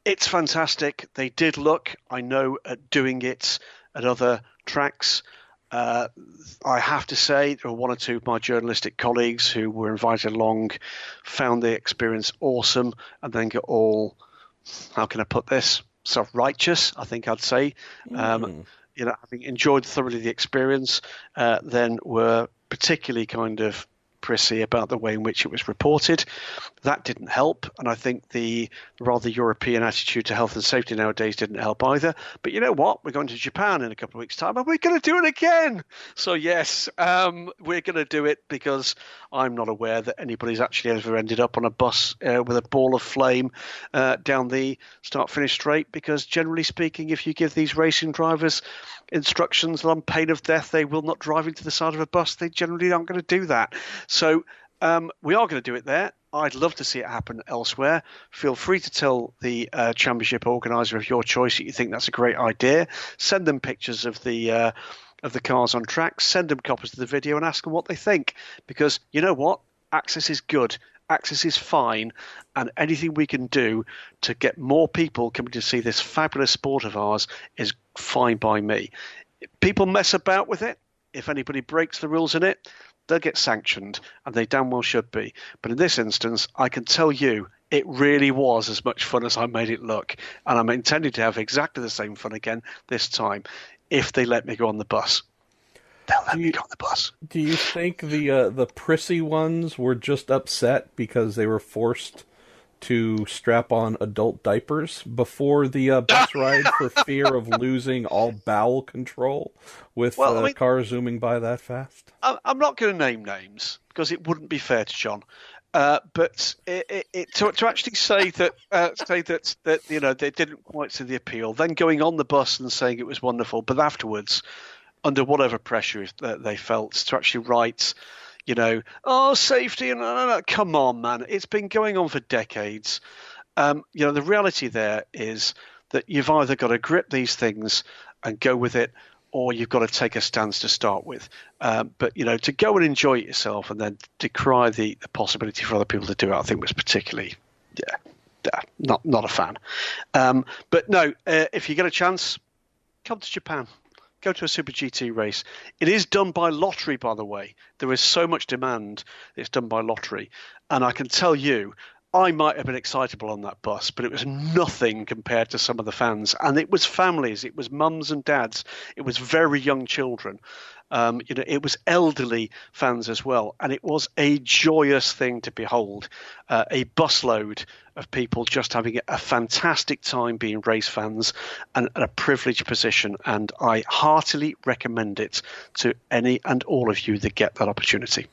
It's fantastic. They did look, I know, at doing it at other tracks. I have to say, there were one or two of my journalistic colleagues who were invited along, found the experience awesome, and then got all, how can I put this, self-righteous, I think I'd say. Having enjoyed thoroughly the experience, then were particularly kind of prissy about the way in which it was reported. That didn't help, and I think the rather European attitude to health and safety nowadays didn't help either. But you know what? We're going to Japan in a couple of weeks' time, and we're going to do it again. So yes, we're going to do it, because I'm not aware that anybody's actually ever ended up on a bus with a ball of flame down the start-finish straight, because generally speaking, if you give these racing drivers instructions on pain of death, they will not drive into the side of a bus. They generally aren't going to do that. So we are going to do it there. I'd love to see it happen elsewhere. Feel free to tell the championship organizer of your choice that you think that's a great idea. Send them pictures of the cars on track. Send them copies of the video and ask them what they think. Because you know what? Access is good. Access is fine. And anything we can do to get more people coming to see this fabulous sport of ours is fine by me. People mess about with it. If anybody breaks the rules in it, they'll get sanctioned, and they damn well should be. But in this instance, I can tell you it really was as much fun as I made it look. And I'm intending to have exactly the same fun again this time, if they let me go on the bus. They'll let me go on the bus. Do you think the prissy ones were just upset because they were forced to strap on adult diapers before the bus ride for fear of losing all bowel control with cars zooming by that fast? I'm not going to name names because it wouldn't be fair to John. But to actually say that you know, they didn't quite see the appeal, then going on the bus and saying it was wonderful, but afterwards, under whatever pressure that they felt, to actually write, you know, oh, safety, and come on, man, it's been going on for decades. You know, the reality there is that you've either got to grip these things and go with it, or you've got to take a stance to start with. But, you know, to go and enjoy it yourself and then decry the possibility for other people to do it, I think was particularly, not a fan. But no, if you get a chance, come to Japan. Go to a Super GT race. It is done by lottery, by the way. There is so much demand. It's done by lottery. And I can tell you, I might have been excitable on that bus, but it was nothing compared to some of the fans. And it was families. It was mums and dads. It was very young children. You know, it was elderly fans as well. And it was a joyous thing to behold. A busload of people just having a fantastic time being race fans, and a privileged position. And I heartily recommend it to any and all of you that get that opportunity.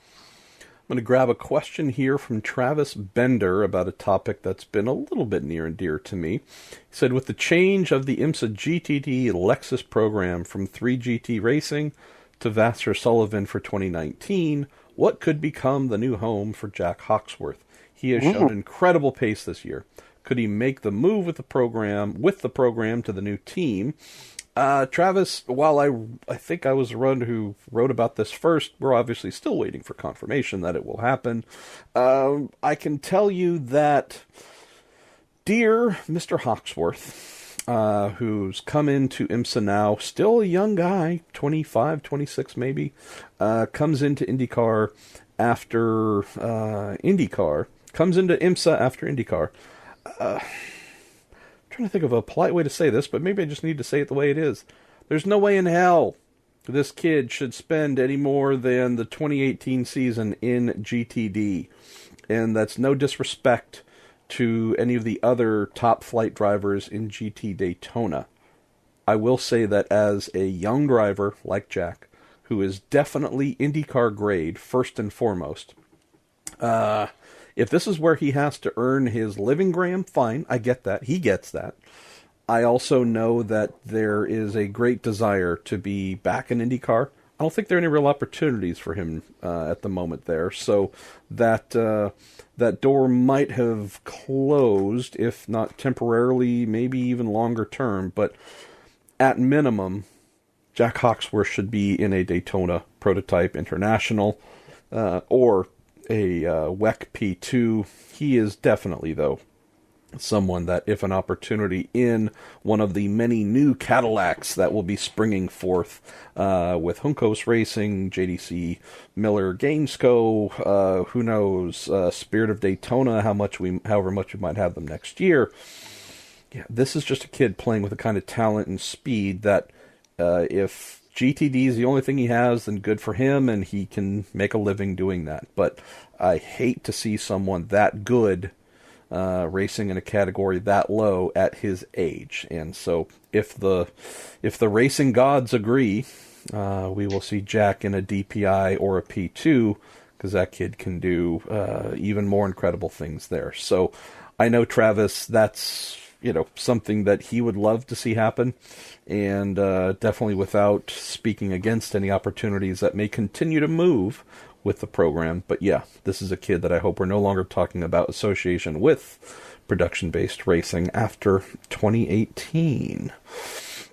I'm going to grab a question here from Travis Bender about a topic that's been a little bit near and dear to me. He said, with the change of the IMSA GTD Lexus program from 3GT Racing to Vassar Sullivan for 2019, what could become the new home for Jack Hawksworth? He has shown incredible pace this year. Could he make the move with the program to the new team? Travis, while I think I was the one who wrote about this first, we're obviously still waiting for confirmation that it will happen. I can tell you that dear Mr. Hawksworth, who's come into IMSA now, still a young guy, 25, 26 maybe, comes into IndyCar after comes into IMSA after IndyCar. Trying to think of a polite way to say this, but maybe I just need to say it the way it is. There's no way in hell this kid should spend any more than the 2018 season in GTD. And that's no disrespect to any of the other top flight drivers in GT Daytona. I will say that as a young driver like Jack, who is definitely IndyCar grade first and foremost, if this is where he has to earn his living, Graham, fine, I get that. He gets that. I also know that there is a great desire to be back in IndyCar. I don't think there are any real opportunities for him at the moment there. So that door might have closed, if not temporarily, maybe even longer term. But at minimum, Jack Hawksworth should be in a Daytona Prototype International or a WEC P2. He is definitely, though, someone that if an opportunity in one of the many new Cadillacs that will be springing forth with Juncos Racing, JDC Miller Gainsco, who knows, Spirit of Daytona, however much we might have them next year. Yeah, this is just a kid playing with the kind of talent and speed that if GTD is the only thing he has, then good for him, and he can make a living doing that. But I hate to see someone that good racing in a category that low at his age. And so if the racing gods agree, we will see Jack in a DPI or a P2, because that kid can do even more incredible things there. So I know, Travis, that's something that he would love to see happen, and definitely without speaking against any opportunities that may continue to move with the program. But yeah, this is a kid that I hope we're no longer talking about association with production-based racing after 2018.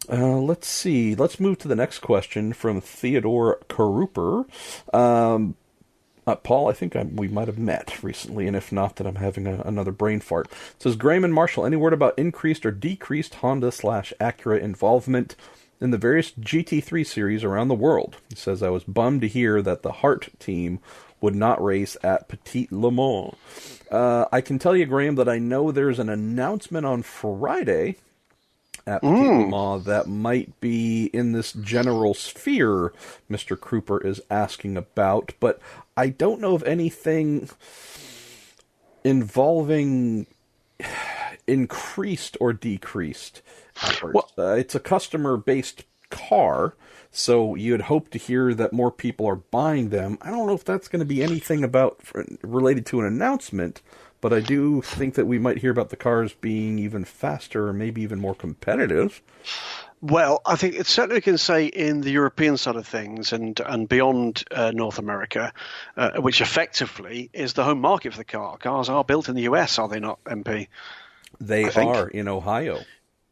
Let's see. Let's move to the next question from Theodore Karuper. Paul, I think we might have met recently, and if not, then I'm having another brain fart. It says, Graham and Marshall, any word about increased or decreased Honda/Acura involvement in the various GT3 series around the world? He says, I was bummed to hear that the Hart team would not race at Petit Le Mans. I can tell you, Graham, that I know there's an announcement on Friday at Petit Le Mans that might be in this general sphere Mr. Kruper is asking about, but I don't know of anything involving increased or decreased efforts. Well, it's a customer-based car, so you'd hope to hear that more people are buying them. I don't know if that's going to be anything related to an announcement, but I do think that we might hear about the cars being even faster or maybe even more competitive. Well, I think it's certainly we can say in the European side of things and beyond North America, which effectively is the home market for the car. Cars are built in the US, are they not, MP? They are in Ohio.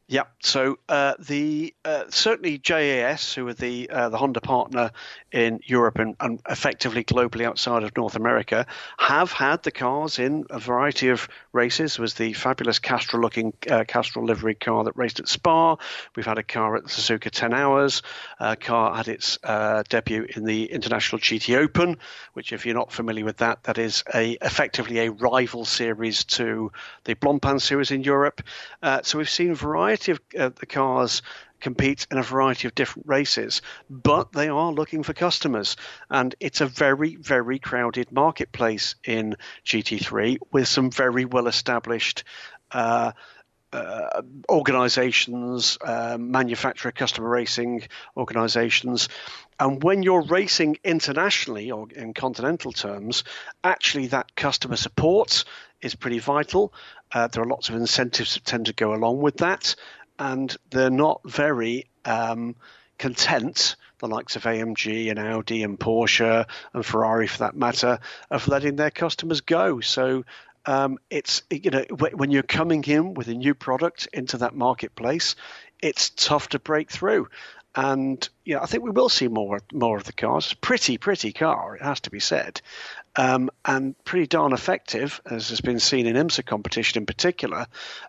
Yeah, so certainly JAS, who are the Honda partner in Europe and effectively globally outside of North America, have had the cars in a variety of races. There was the fabulous Castrol-looking Castrol livery car that raced at Spa. We've had a car at the Suzuka 10 Hours. A car had its debut in the International GT Open, which, if you're not familiar with that is effectively a rival series to the Blancpain series in Europe. So we've seen a variety of the cars compete in a variety of different races, but they are looking for customers, and it's a very, very crowded marketplace in GT3 with some very well established organizations, manufacturer customer racing organizations. And when you're racing internationally or in continental terms, actually that customer support is pretty vital. There are lots of incentives that tend to go along with that, and they're not very content, the likes of AMG and Audi and Porsche and Ferrari for that matter, of letting their customers go. So it's, when you're coming in with a new product into that marketplace, it's tough to break through. And I think we will see more of the cars. It's a pretty car, it has to be said, and pretty darn effective, as has been seen in IMSA competition in particular,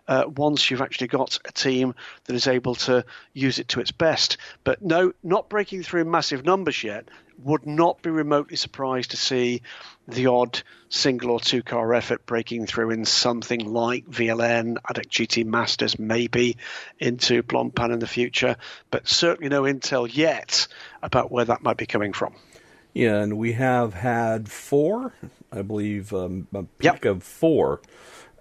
once you've actually got a team that is able to use it to its best. But no, not breaking through in massive numbers yet. Would not be remotely surprised to see the odd single or two car effort breaking through in something like VLN, ADAC GT Masters, maybe into Blancpain in the future, but certainly no intel yet about where that might be coming from. Yeah, and we have had four, I believe, a peak of four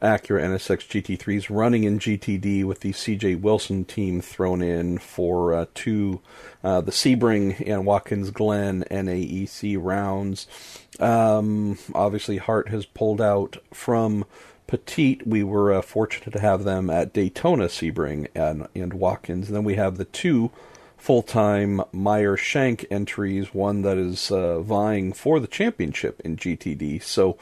Acura NSX GT3s running in GTD with the CJ Wilson team thrown in for the Sebring and Watkins Glen NAEC rounds. Obviously, Hart has pulled out from Petite. We were fortunate to have them at Daytona, Sebring and Watkins. And then we have the two full-time Meyer Shank entries, one that is vying for the championship in GTD. So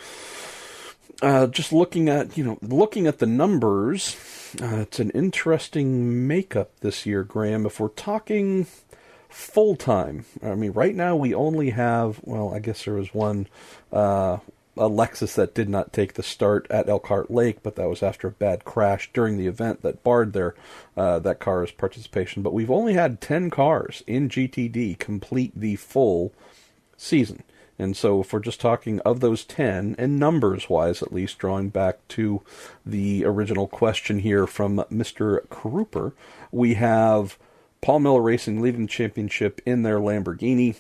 just looking at the numbers, it's an interesting makeup this year, Graham. If we're talking full-time, I mean, right now we only have, well, I guess there was one a Lexus that did not take the start at Elkhart Lake, but that was after a bad crash during the event that barred that car's participation. But we've only had 10 cars in GTD complete the full season. And so if we're just talking of those 10, and numbers-wise at least, drawing back to the original question here from Mr. Kruper, we have Paul Miller Racing leading the championship in their Lamborghini.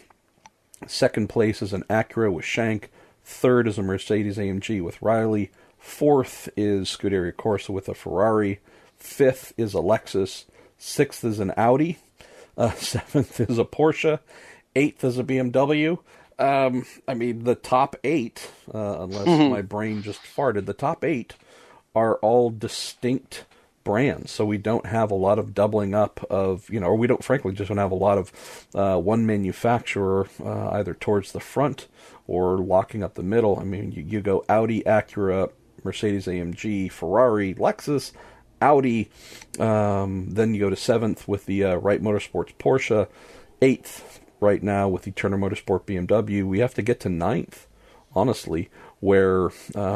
Second place is an Acura with Shank. Third is a Mercedes-AMG with Riley. Fourth is Scuderia Corsa with a Ferrari. Fifth is a Lexus. Sixth is an Audi. Seventh is a Porsche. Eighth is a BMW. The top 8, unless my brain just farted, the top 8 are all distinct brands. So we don't have a lot of doubling up of, or we don't, frankly, just don't have a lot of one manufacturer either towards the front or locking up the middle. I mean, you go Audi, Acura, Mercedes-AMG, Ferrari, Lexus, Audi, then you go to 7th with the Wright Motorsports Porsche, 8th right now with the Turner Motorsport BMW. We have to get to 9th, honestly, where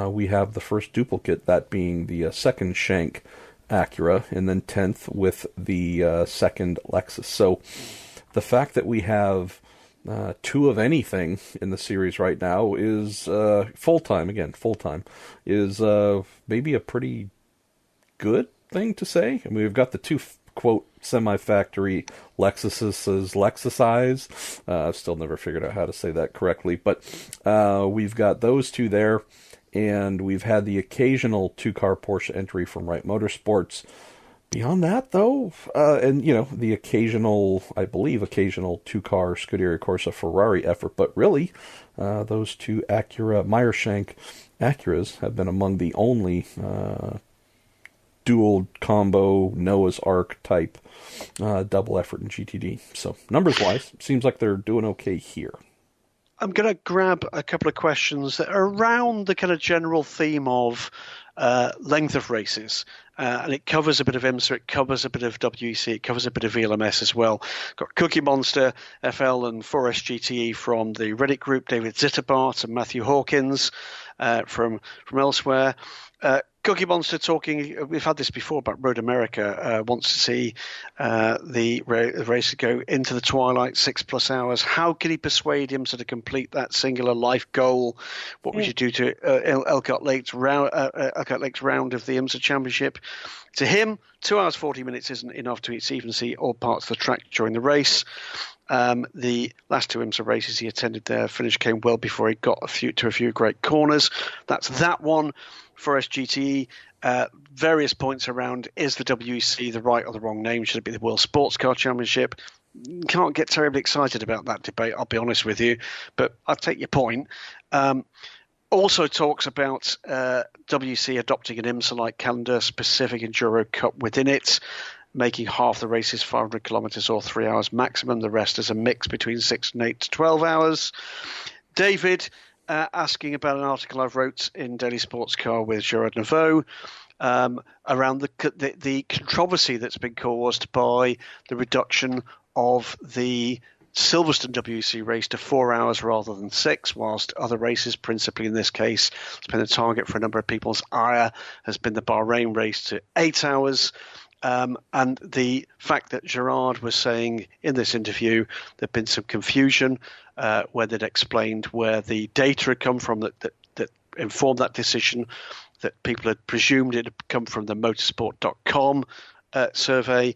we have the first duplicate, that being the second Shank Acura, and then 10th with the second Lexus. So the fact that we have 2 of anything in the series right now is full-time, is maybe a pretty good thing to say. I mean, we've got the 2, quote, semi-factory Lexuses Lexusized. I've still never figured out how to say that correctly, but we've got those 2 there, and we've had the occasional 2-car Porsche entry from Wright Motorsports. Beyond that, though, and, the occasional 2-car Scuderia Corsa Ferrari effort, but really, those 2 Acura, Meyershank Acuras have been among the only dual combo Noah's Ark type double effort in GTD. So, numbers-wise, seems like they're doing okay here. I'm going to grab a couple of questions that are around the kind of general theme of length of races. And it covers a bit of IMSA, it covers a bit of WEC, it covers a bit of VLMS as well. Got Cookie Monster, FL, and 4SGTE from the Reddit group, David Zitterbart and Matthew Hawkins from elsewhere. Cookie Monster talking, we've had this before about Road America, wants to see the race go into the twilight, 6+ hours. How can he persuade him to complete that singular life goal? What would you do to Elkhart Lake's round of the IMSA Championship? To him, 2 hours 40 minutes isn't enough to even see all parts of the track during the race. The last 2 IMSA races he attended, their finish came well before he got to a few great corners. That's that one. For SGTE, various points around, is the WEC the right or the wrong name? Should it be the World Sports Car Championship? Can't get terribly excited about that debate, I'll be honest with you, but I'll take your point. Also talks about WEC adopting an IMSA-like calendar, specific Enduro Cup within it, making half the races 500 kilometers or 3 hours maximum. The rest is a mix between 6 and 8 to 12 hours. David asking about an article I wrote in Daily Sports Car with Gerard Neveu around the controversy that's been caused by the reduction of the Silverstone WEC race to 4 hours rather than 6, whilst other races, principally in this case, it's been a target for a number of people's ire, has been the Bahrain race to 8 hours. And the fact that Gerard was saying in this interview there'd been some confusion where they'd explained where the data had come from that informed that decision, that people had presumed it had come from the motorsport.com survey,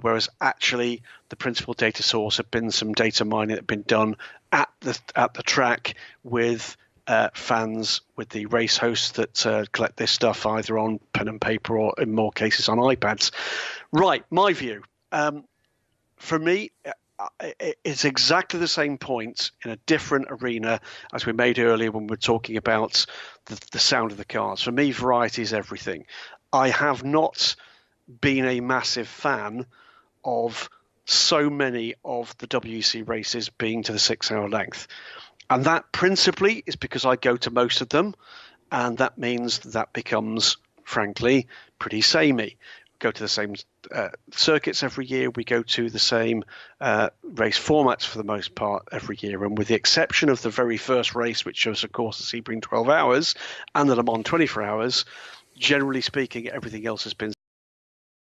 whereas actually the principal data source had been some data mining that had been done at the track with fans, with the race hosts that collect this stuff either on pen and paper or in more cases on iPads. Right, my view. For me, it's exactly the same point in a different arena as we made earlier when we were talking about the sound of the cars. For me, variety is everything. I have not been a massive fan of so many of the WEC races being to the 6 hour length. And that principally is because I go to most of them, and that means that becomes, frankly, pretty samey. go to the same circuits every year. We go to the same race formats for the most part every year. And with the exception of the very first race, which was, of course, the Sebring 12 Hours and the Le Mans 24 Hours, generally speaking, everything else has been